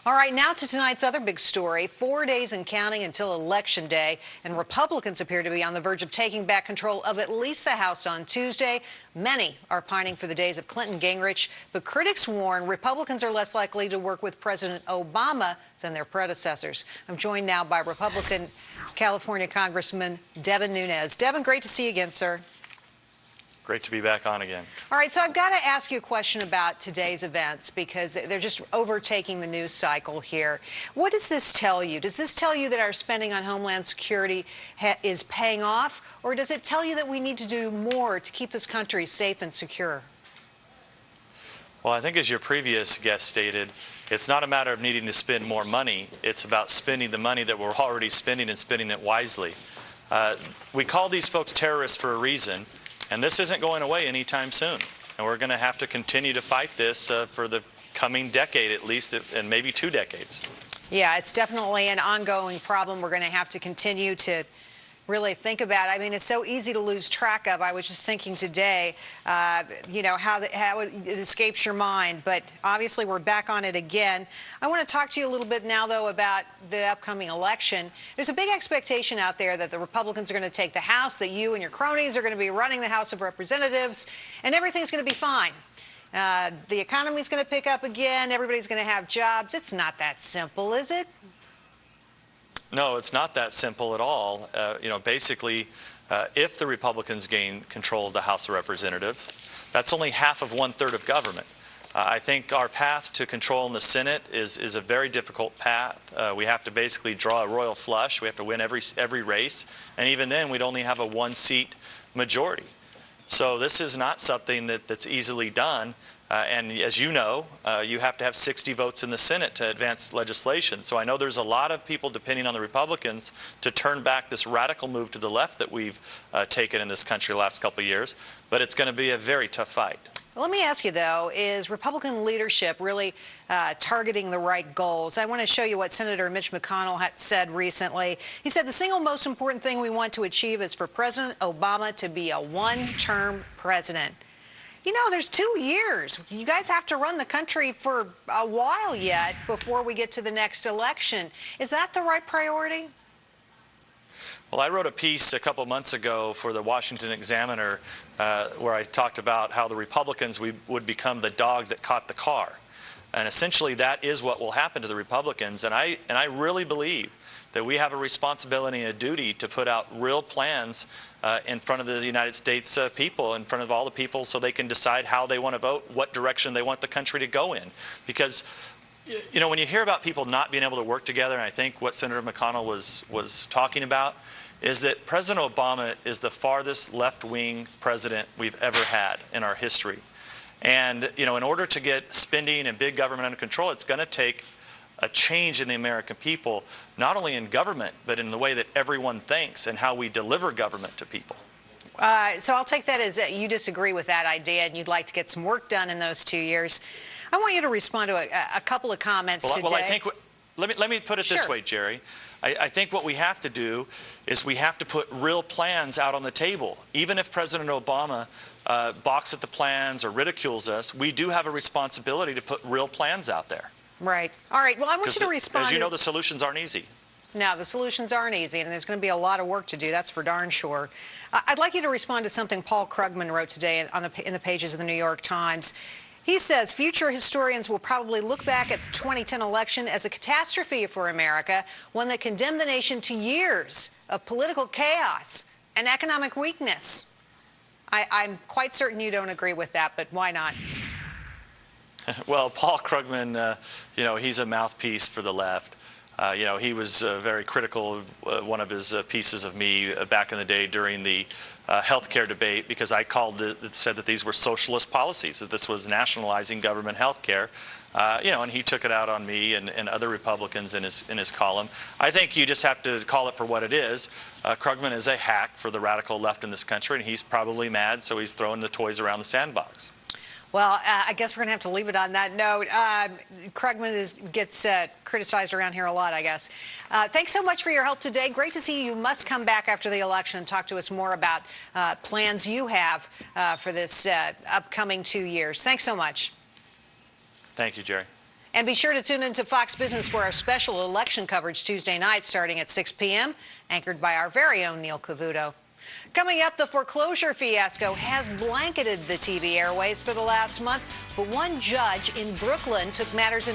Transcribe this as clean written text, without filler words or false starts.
All right, now to tonight's other big story. 4 days and counting until Election Day, and Republicans appear to be on the verge of taking back control of at least the House on Tuesday. Many are pining for the days of Clinton Gingrich, but critics warn Republicans are less likely to work with President Obama than their predecessors. I'm joined now by Republican California Congressman Devin Nunes. Devin, great to see you again, sir. Great to be back on again. All right, so I've got to ask you a question about today's events because they're just overtaking the news cycle here. What does this tell you? Does this tell you that our spending on Homeland Security is paying off, or does it tell you that we need to do more to keep this country safe and secure? Well, I think as your previous guest stated, it's not a matter of needing to spend more money. It's about spending the money that we're already spending and spending it wisely. We call these folks terrorists for a reason. And this isn't going away anytime soon. And we're going to have to continue to fight this for the coming decade at least, and maybe 2 decades. Yeah, it's definitely an ongoing problem we're going to have to continue to really think about. I mean, it's so easy to lose track of. I was just thinking today, you know, how it escapes your mind. But obviously, we're back on it again. I want to talk to you a little bit now, though, about the upcoming election. There's a big expectation out there that the Republicans are going to take the House, that you and your cronies are going to be running the House of Representatives, and everything's going to be fine. The economy's going to pick up again. Everybody's going to have jobs. It's not that simple, is it? No, it's not that simple at all. You know, basically, if the Republicans gain control of the House of Representatives, that's only half of 1/3 of government. I think our path to control in the Senate is a very difficult path. We have to basically draw a royal flush. We have to win every race, and even then, we'd only have a 1-seat majority. So this is not something that's easily done. And as you know, you have to have 60 votes in the Senate to advance legislation. So I know there's a lot of people depending on the Republicans to turn back this radical move to the left that we've taken in this country the last couple of years. But it's going to be a very tough fight. Let me ask you, though, is Republican leadership really targeting the right goals? I want to show you what Senator Mitch McConnell said recently. He said the single most important thing we want to achieve is for President Obama to be a one-term president. You know, there's 2 years. You guys have to run the country for a while yet before we get to the next election. Is that the right priority? Well, I wrote a piece a couple months ago for the Washington Examiner where I talked about how the Republicans would become the dog that caught the car. And essentially that is what will happen to the Republicans. And I really believe that we have a responsibility and a duty to put out real plans in front of the United States people, in front of all the people, so they can decide how they want to vote, what direction they want the country to go in. Because, you know, when you hear about people not being able to work together, and I think what Senator McConnell was talking about, is that President Obama is the farthest left-wing president we've ever had in our history. And, you know, in order to get spending and big government under control, it's going to take a change in the American people, not only in government, but in the way that everyone thinks and how we deliver government to people. So I'll take that as you disagree with that idea and you'd like to get some work done in those 2 years. I want you to respond to a couple of comments today. Well, I think, let me put it this way, Gerri. I think what we have to do is we have to put real plans out on the table. Even if President Obama balks at the plans or ridicules us, we do have a responsibility to put real plans out there. Right. All right. Well, I want you to respond. As you know, the solutions aren't easy. No, the solutions aren't easy, and there's going to be a lot of work to do. That's for darn sure. I'd like you to respond to something Paul Krugman wrote today in the pages of the New York Times. He says future historians will probably look back at the 2010 election as a catastrophe for America, one that condemned the nation to years of political chaos and economic weakness. I'm quite certain you don't agree with that, but why not? Well, Paul Krugman, you know, he's a mouthpiece for the left. You know, he was very critical of one of his pieces of me back in the day during the health care debate, because I said that these were socialist policies, that this was nationalizing government health care. You know, and he took it out on me and other Republicans in his column. I think you just have to call it for what it is. Krugman is a hack for the radical left in this country, and he's probably mad, so he's throwing the toys around the sandbox. Well, I guess we're going to have to leave it on that note. Krugman gets criticized around here a lot, I guess. Thanks so much for your help today. Great to see you. You must come back after the election and talk to us more about plans you have for this upcoming 2 years. Thanks so much. Thank you, Gerri. And be sure to tune into Fox Business for our special election coverage Tuesday night starting at 6 p.m., anchored by our very own Neil Cavuto. Coming up, the foreclosure fiasco has blanketed the TV airways for the last month, but one judge in Brooklyn took matters into